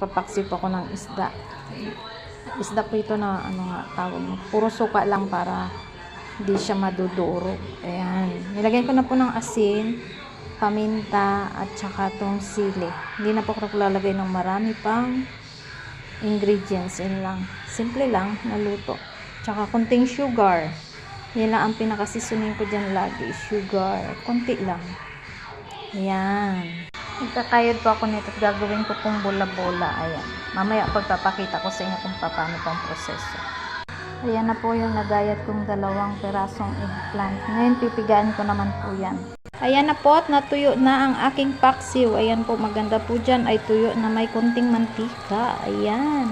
Papaksiw pa ko ng isda. Isda po ito na ano nga tawag mo. Puro suka lang para hindi siya madudurog. Ayan. Nilagyan ko na po ng asin, paminta, at saka tong sili. Hindi na po ako lalagay ng marami pang ingredients. Yun lang. Simple lang na luto. Tsaka konting sugar. Yan lang ang pinakasisunin ko dyan lagi. Sugar. Konti lang. Ayan. Magkakayod po ako nito at gagawin ko pong bola-bola. Ayan. Mamaya pagpapakita ko sa inyo kung paano pang proseso. Ayan na po yung nagayat kong 2 perasong eggplant. Ngayon pipigaan ko naman po yan. Ayan na po at natuyo na ang aking paksiw. Ayan po, maganda po dyan ay tuyo na may konting mantika. Ayan.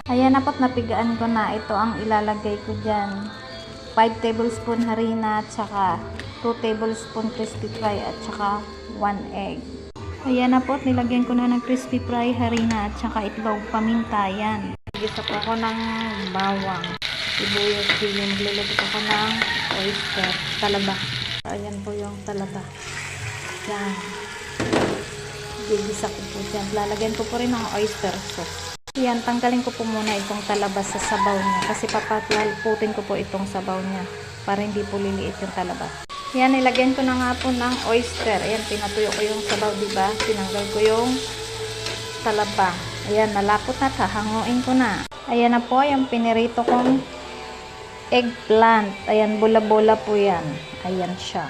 Ayan na po at napigaan ko na. Ito ang ilalagay ko dyan. 5 tablespoon harina at saka 2 tablespoon crispy fry at saka 1 egg. Ayan na po, nilagyan ko na ng crispy fry, harina at saka itlog, paminta. Yan. Gisa po ako ng bawang, sibuyas, chili. Magluluto ako ng oyster, talaba. Ayan po yung talaba. Yan. Gigisa ko po dyan. Lalagyan ko po rin ng oyster sauce. Yan, tanggalin ko po muna itong talaba sa sabaw niya kasi papatlalputin ko po itong sabaw niya para hindi po liliit yung talaba. Yan, nilagyan ko na nga po ng oyster. Ayan, pinatuyo ko yung sabaw, diba? Tinanggal ko yung talaba. Ayan, nalapot na. Hahanguin ko na. Ayan na po, yung pinirito kong eggplant. Ayan, bola-bola po yan. Ayan siya.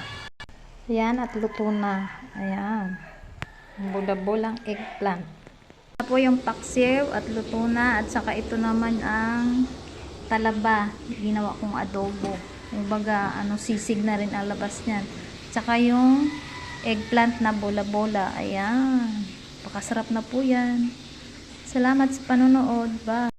Ayan, at luto na. Ayan. Bola-bolang eggplant. Ayan po yung paksiw at luto na. At saka ito naman ang talaba. Ginawa kong adobo. Kumbaga, sisig na rin ang labas niyan. Tsaka yung eggplant na bola-bola. Ayan. Pakasarap na po yan. Salamat sa panonood. Bye.